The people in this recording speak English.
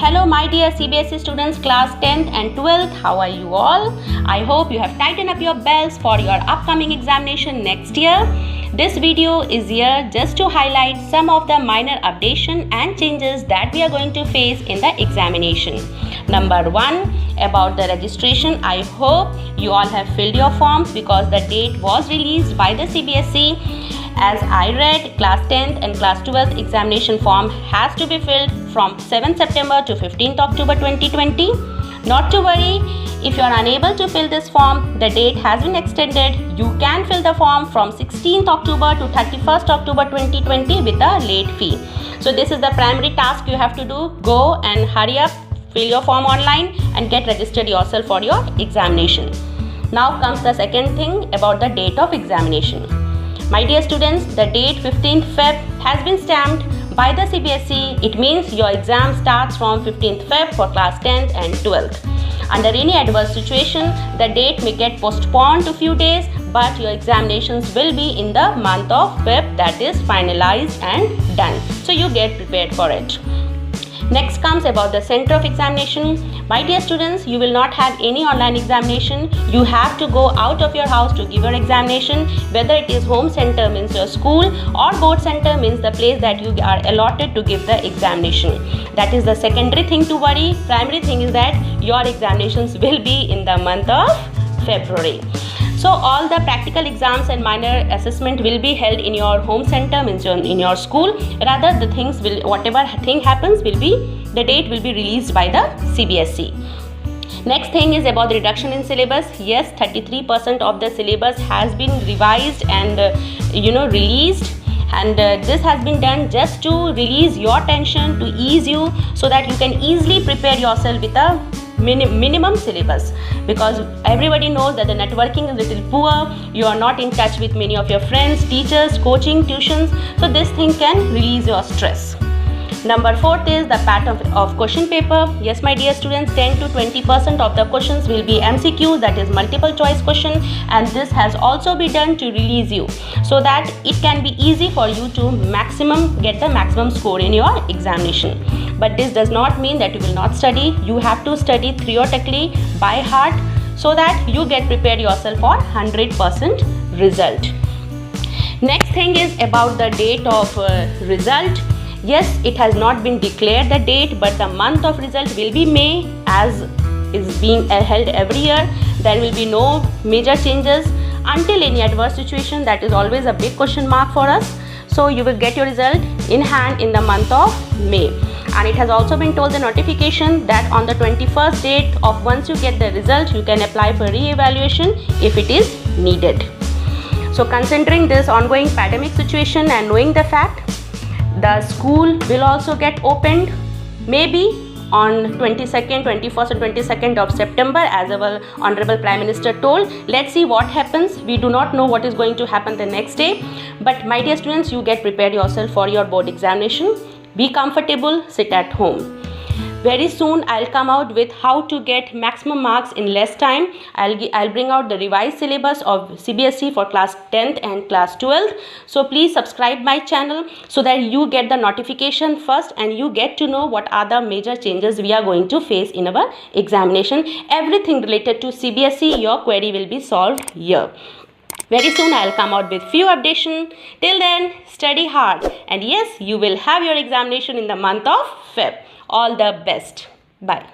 Hello my dear CBSE students, class 10th and 12th, how are you all? I hope you have tightened up your belts for your upcoming examination next year. This video is here just to highlight some of the minor updation and changes that we are going to face in the examination. Number 1, about the registration. I hope you all have filled your forms because the date was released by the CBSE. As I read, class 10th and class 12th examination form has to be filled from 7th September to 15th October 2020. Not to worry, if you are unable to fill this form, the date has been extended. You can fill the form from 16th October to 31st October 2020 with a late fee. So this is the primary task you have to do. Go and hurry up, fill your form online and get registered yourself for your examination. Now comes the second thing about the date of examination. My dear students, the date 15th Feb has been stamped by the CBSE. It means your exam starts from 15th Feb for class 10th and 12th. Under any adverse situation, the date may get postponed to few days, but your examinations will be in the month of Feb, that is finalized and done. So you get prepared for it. Next comes about the center of examination. My dear students, you will not have any online examination. You have to go out of your house to give your examination. Whether it is home center means your school or board center means the place that you are allotted to give the examination. That is the secondary thing to worry. Primary thing is that your examinations will be in the month of February. So all the practical exams and minor assessment will be held in your home center, means in your school. Rather, the things will, whatever thing happens, will be, the date will be released by the CBSE. Next thing is about the reduction in syllabus. Yes, 33% of the syllabus has been revised and released. And this has been done just to release your tension, to ease you, so that you can easily prepare yourself with a minimum syllabus, because everybody knows that the networking is a little poor. You are not in touch with many of your friends, teachers, coaching, tuitions. So this thing can release your stress. Number 4 is the pattern of question paper. Yes, my dear students, 10 to 20% of the questions will be MCQ, that is multiple choice question, and this has also been done to release you so that it can be easy for you to get the maximum score in your examination. But this does not mean that you will not study. You have to study theoretically by heart so that you get prepared yourself for 100% result. Next thing is about the date of result. Yes, it has not been declared the date, but the month of result will be May, as is being held every year. There will be no major changes until any adverse situation. That is always a big question mark for us. So you will get your result in hand in the month of May. And it has also been told the notification that on the 21st date of once you get the result, you can apply for re-evaluation if it is needed. So considering this ongoing pandemic situation and knowing the fact, the school will also get opened maybe on 22nd, 21st and 22nd of September, as our Honorable Prime Minister told. Let's see what happens. We do not know what is going to happen the next day. But my dear students, you get prepared yourself for your board examination. Be comfortable, sit at home. Very soon I'll come out with how to get maximum marks in less time. I'll bring out the revised syllabus of CBSE for class 10th and class 12th. So please subscribe my channel so that you get the notification first and you get to know what are the major changes we are going to face in our examination. Everything related to CBSE, your query will be solved here. Very soon I'll come out with few updations. Till then, study hard, and yes, you will have your examination in the month of Feb. All the best. Bye.